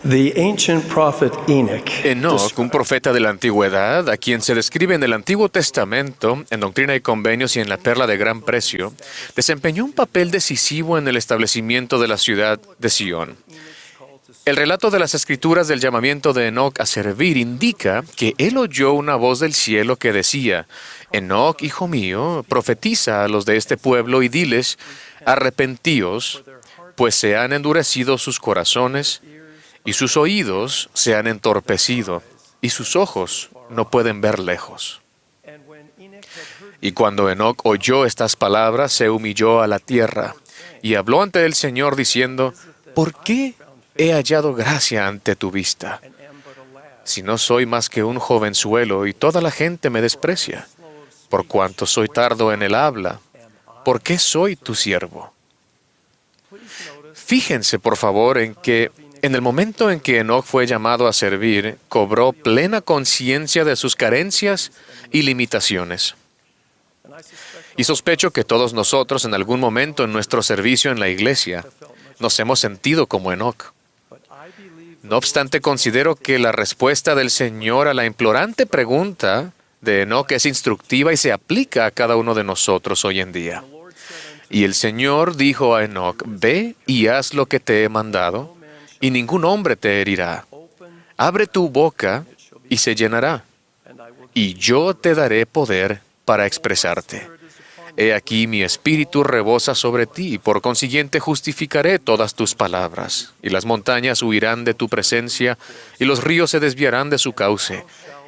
The ancient prophet Enoch, Enoc, un profeta de la antigüedad, a quien se describe en el Antiguo Testamento, en Doctrina y Convenios y en la Perla de Gran Precio, desempeñó un papel decisivo en el establecimiento de la ciudad de Sión. El relato de las Escrituras del llamamiento de Enoc a servir indica que él oyó una voz del cielo que decía: Enoc, hijo mío, profetiza a los de este pueblo y diles: arrepentíos, pues se han endurecido sus corazones, y sus oídos se han entorpecido, y sus ojos no pueden ver lejos. Y cuando Enoc oyó estas palabras, se humilló a la tierra, y habló ante el Señor diciendo: ¿por qué he hallado gracia ante tu vista? Si no soy más que un jovenzuelo, y toda la gente me desprecia. Por cuanto soy tardo en el habla, ¿por qué soy tu siervo? Fíjense, por favor, en que en el momento en que Enoc fue llamado a servir, cobró plena conciencia de sus carencias y limitaciones. Y sospecho que todos nosotros, en algún momento en nuestro servicio en la iglesia, nos hemos sentido como Enoc. No obstante, considero que la respuesta del Señor a la implorante pregunta de Enoc es instructiva y se aplica a cada uno de nosotros hoy en día. Y el Señor dijo a Enoc: ve y haz lo que te he mandado, y ningún hombre te herirá. Abre tu boca y se llenará, y yo te daré poder para expresarte. He aquí mi espíritu rebosa sobre ti, y por consiguiente justificaré todas tus palabras. Y las montañas huirán de tu presencia, y los ríos se desviarán de su cauce.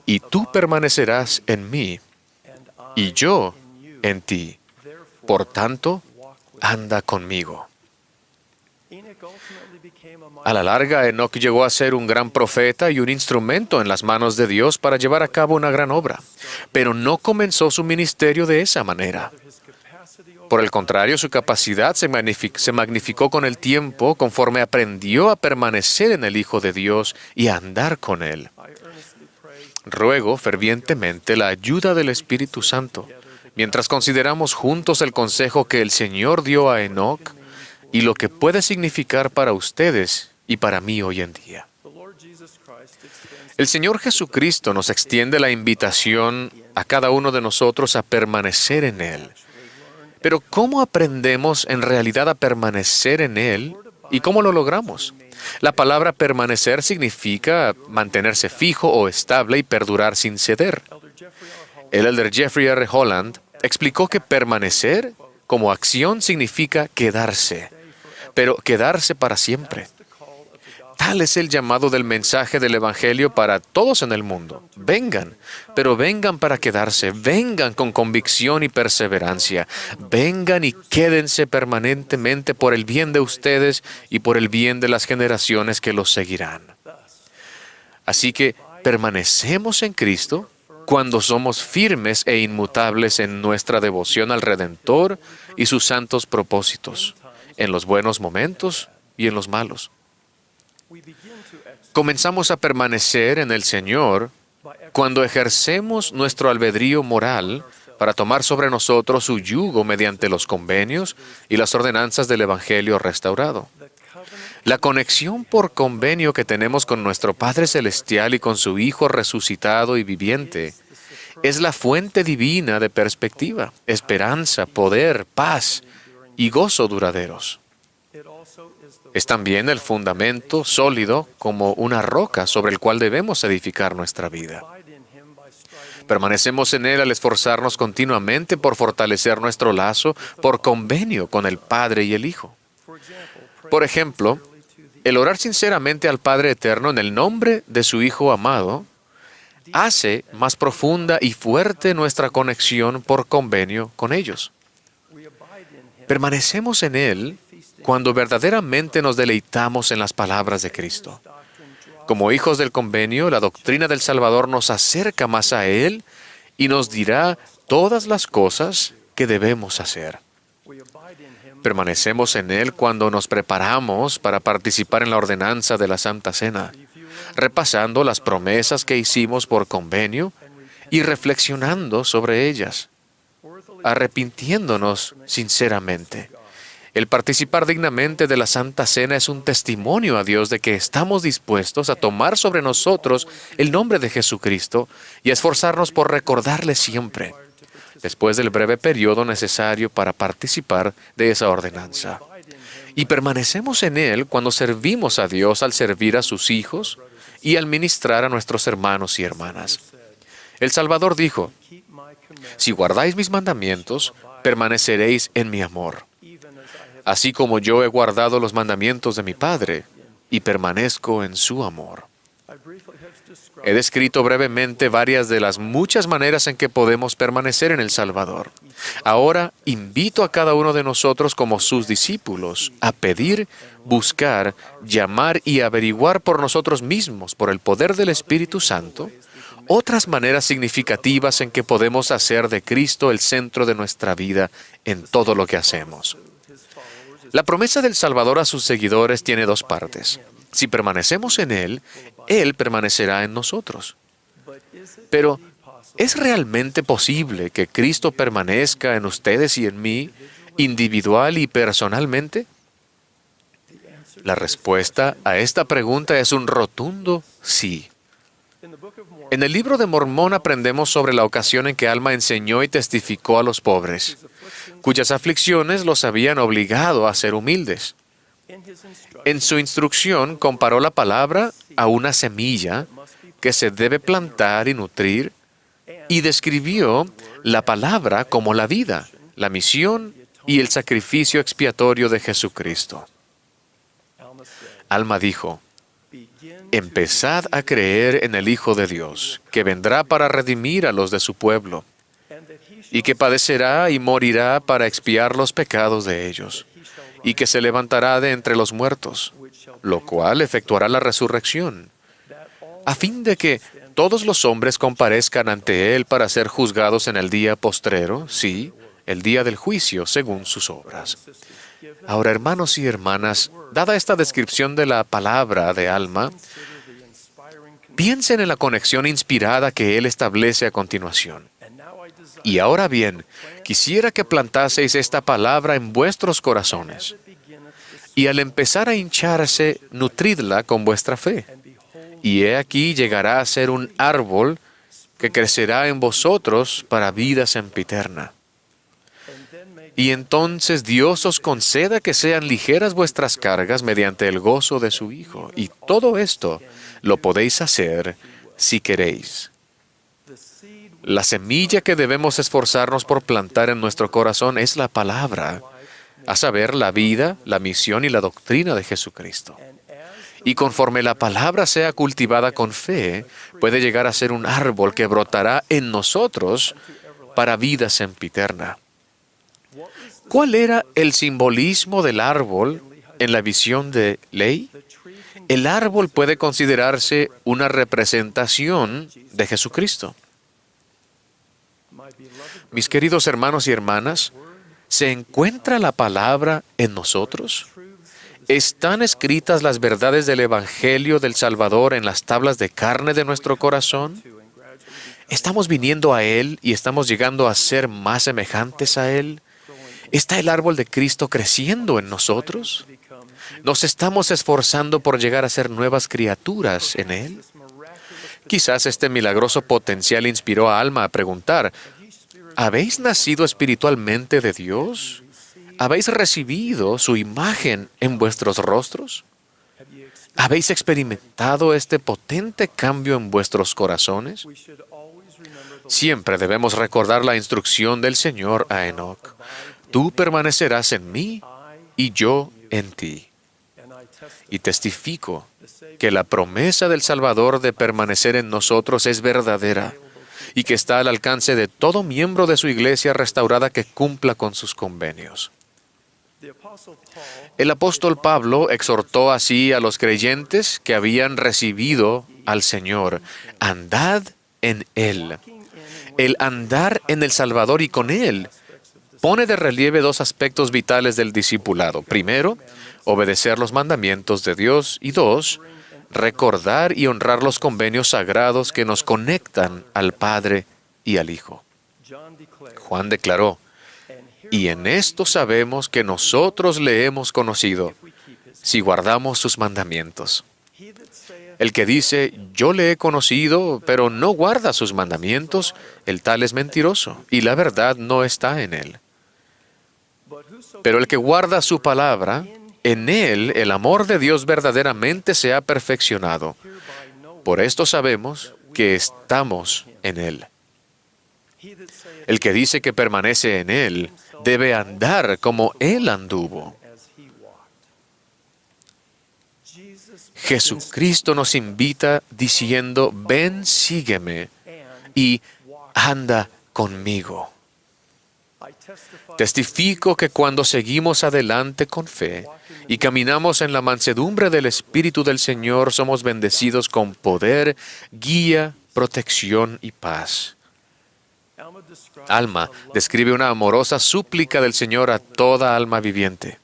Y tú permanecerás en mí, y yo en ti. Por tanto, anda conmigo. A la larga, Enoc llegó a ser un gran profeta y un instrumento en las manos de Dios para llevar a cabo una gran obra. Pero no comenzó su ministerio de esa manera. Por el contrario, su capacidad se magnificó con el tiempo conforme aprendió a permanecer en el Hijo de Dios y a andar con Él. Ruego fervientemente la ayuda del Espíritu Santo, mientras consideramos juntos el consejo que el Señor dio a Enoc y lo que puede significar para ustedes y para mí hoy en día. El Señor Jesucristo nos extiende la invitación a cada uno de nosotros a permanecer en Él. Pero ¿cómo aprendemos en realidad a permanecer en Él y cómo lo logramos? La palabra permanecer significa mantenerse fijo o estable y perdurar sin ceder. El elder Jeffrey R. Holland explicó que permanecer como acción significa quedarse, pero quedarse para siempre. Tal es el llamado del mensaje del Evangelio para todos en el mundo. Vengan, pero vengan para quedarse. Vengan con convicción y perseverancia. Vengan y quédense permanentemente por el bien de ustedes y por el bien de las generaciones que los seguirán. Así que permanecemos en Cristo cuando somos firmes e inmutables en nuestra devoción al Redentor y sus santos propósitos, en los buenos momentos y en los malos. Comenzamos a permanecer en el Señor cuando ejercemos nuestro albedrío moral para tomar sobre nosotros su yugo mediante los convenios y las ordenanzas del Evangelio restaurado. La conexión por convenio que tenemos con nuestro Padre Celestial y con su Hijo resucitado y viviente es la fuente divina de perspectiva, esperanza, poder, paz y gozo duraderos. Es también el fundamento sólido como una roca sobre el cual debemos edificar nuestra vida. Permanecemos en Él al esforzarnos continuamente por fortalecer nuestro lazo por convenio con el Padre y el Hijo. Por ejemplo, el orar sinceramente al Padre Eterno en el nombre de su Hijo amado hace más profunda y fuerte nuestra conexión por convenio con ellos. Permanecemos en Él cuando verdaderamente nos deleitamos en las palabras de Cristo. Como hijos del convenio, la doctrina del Salvador nos acerca más a Él y nos dirá todas las cosas que debemos hacer. Permanecemos en Él cuando nos preparamos para participar en la ordenanza de la Santa Cena, repasando las promesas que hicimos por convenio y reflexionando sobre ellas, arrepintiéndonos sinceramente El participar dignamente de la Santa Cena es un testimonio a Dios de que estamos dispuestos a tomar sobre nosotros el nombre de Jesucristo y a esforzarnos por recordarle siempre, después del breve periodo necesario para participar de esa ordenanza. Y permanecemos en Él cuando servimos a Dios al servir a sus hijos y al ministrar a nuestros hermanos y hermanas. El Salvador dijo: si guardáis mis mandamientos, permaneceréis en mi amor, así como yo he guardado los mandamientos de mi Padre y permanezco en su amor. He descrito brevemente varias de las muchas maneras en que podemos permanecer en el Salvador. Ahora invito a cada uno de nosotros como sus discípulos a pedir, buscar, llamar y averiguar por nosotros mismos, por el poder del Espíritu Santo, otras maneras significativas en que podemos hacer de Cristo el centro de nuestra vida en todo lo que hacemos. La promesa del Salvador a sus seguidores tiene dos partes. Si permanecemos en Él, Él permanecerá en nosotros. Pero, ¿es realmente posible que Cristo permanezca en ustedes y en mí, individual y personalmente? La respuesta a esta pregunta es un rotundo sí. En el libro de Mormón aprendemos sobre la ocasión en que Alma enseñó y testificó a los pobres, cuyas aflicciones los habían obligado a ser humildes. En su instrucción comparó la palabra a una semilla que se debe plantar y nutrir, y describió la palabra como la vida, la misión y el sacrificio expiatorio de Jesucristo. Alma dijo: empezad a creer en el Hijo de Dios, que vendrá para redimir a los de su pueblo, y que padecerá y morirá para expiar los pecados de ellos, y que se levantará de entre los muertos, lo cual efectuará la resurrección, a fin de que todos los hombres comparezcan ante Él para ser juzgados en el día postrero, sí, el día del juicio, según sus obras. Ahora, hermanos y hermanas, dada esta descripción de la palabra de Alma, piensen en la conexión inspirada que Él establece a continuación. Y ahora bien, quisiera que plantaseis esta palabra en vuestros corazones, y al empezar a hincharse, nutridla con vuestra fe. Y he aquí llegará a ser un árbol que crecerá en vosotros para vida sempiterna. Y entonces Dios os conceda que sean ligeras vuestras cargas mediante el gozo de su Hijo. Y todo esto lo podéis hacer si queréis. La semilla que debemos esforzarnos por plantar en nuestro corazón es la palabra, a saber, la vida, la misión y la doctrina de Jesucristo. Y conforme la palabra sea cultivada con fe, puede llegar a ser un árbol que brotará en nosotros para vida sempiterna. ¿Cuál era el simbolismo del árbol en la visión de Ley? El árbol puede considerarse una representación de Jesucristo. Mis queridos hermanos y hermanas, ¿se encuentra la palabra en nosotros? ¿Están escritas las verdades del Evangelio del Salvador en las tablas de carne de nuestro corazón? ¿Estamos viniendo a Él y estamos llegando a ser más semejantes a Él? ¿Está el árbol de Cristo creciendo en nosotros? ¿Nos estamos esforzando por llegar a ser nuevas criaturas en Él? Quizás este milagroso potencial inspiró a Alma a preguntar: ¿habéis nacido espiritualmente de Dios? ¿Habéis recibido su imagen en vuestros rostros? ¿Habéis experimentado este potente cambio en vuestros corazones? Siempre debemos recordar la instrucción del Señor a Enoc: tú permanecerás en mí y yo en ti. Y testifico que la promesa del Salvador de permanecer en nosotros es verdadera y que está al alcance de todo miembro de su iglesia restaurada que cumpla con sus convenios. El apóstol Pablo exhortó así a los creyentes que habían recibido al Señor: andad en Él. El andar en el Salvador y con Él pone de relieve dos aspectos vitales del discipulado. Primero, obedecer los mandamientos de Dios, y dos, recordar y honrar los convenios sagrados que nos conectan al Padre y al Hijo. Juan declaró: Y en esto sabemos que nosotros le hemos conocido, si guardamos sus mandamientos. El que dice, yo le he conocido, pero no guarda sus mandamientos, el tal es mentiroso, y la verdad no está en él. Pero el que guarda su palabra, en él el amor de Dios verdaderamente se ha perfeccionado. Por esto sabemos que estamos en él. El que dice que permanece en él, debe andar como él anduvo. Jesucristo nos invita diciendo, ven, sígueme y anda conmigo. Testifico que cuando seguimos adelante con fe y caminamos en la mansedumbre del Espíritu del Señor, somos bendecidos con poder, guía, protección y paz. Alma describe una amorosa súplica del Señor a toda alma viviente.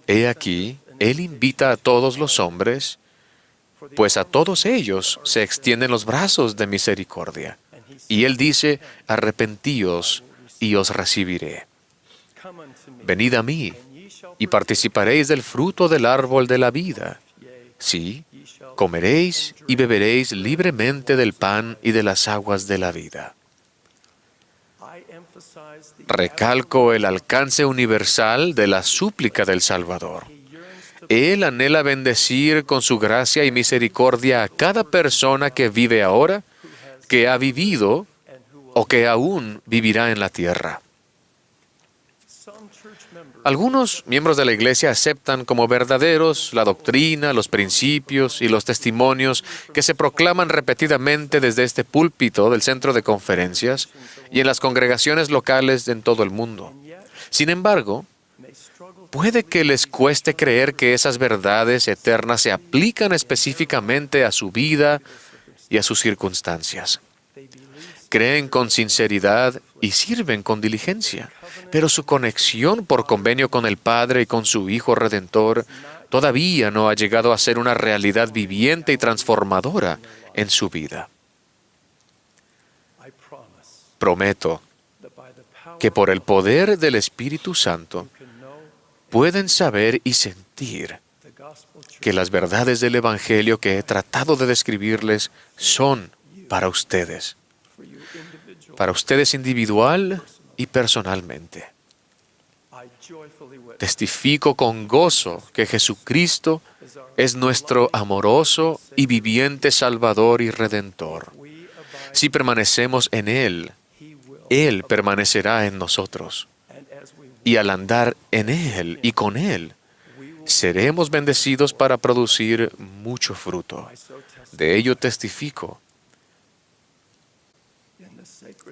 He aquí, Él invita a todos los hombres, pues a todos ellos se extienden los brazos de misericordia. Y Él dice, arrepentíos y os recibiré. Venid a mí y participaréis del fruto del árbol de la vida. Sí, comeréis y beberéis libremente del pan y de las aguas de la vida. Recalco el alcance universal de la súplica del Salvador. Él anhela bendecir con su gracia y misericordia a cada persona que vive ahora, que ha vivido o que aún vivirá en la tierra. Algunos miembros de la Iglesia aceptan como verdaderos la doctrina, los principios y los testimonios que se proclaman repetidamente desde este púlpito del centro de conferencias y en las congregaciones locales en todo el mundo. Sin embargo, puede que les cueste creer que esas verdades eternas se aplican específicamente a su vida y a sus circunstancias. Creen con sinceridad y sirven con diligencia, pero su conexión por convenio con el Padre y con su Hijo Redentor todavía no ha llegado a ser una realidad viviente y transformadora en su vida. Prometo que por el poder del Espíritu Santo pueden saber y sentir que las verdades del Evangelio que he tratado de describirles son para ustedes individual y personalmente. Testifico con gozo que Jesucristo es nuestro amoroso y viviente Salvador y Redentor. Si permanecemos en Él, Él permanecerá en nosotros. Y al andar en Él y con Él, seremos bendecidos para producir mucho fruto. De ello testifico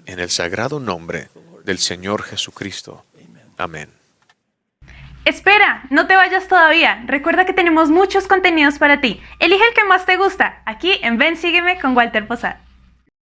en el sagrado nombre del Señor Jesucristo. Amén. Espera, no te vayas todavía. Recuerda que tenemos muchos contenidos para ti. Elige el que más te gusta, aquí en Ven, sígueme con Walter Posada.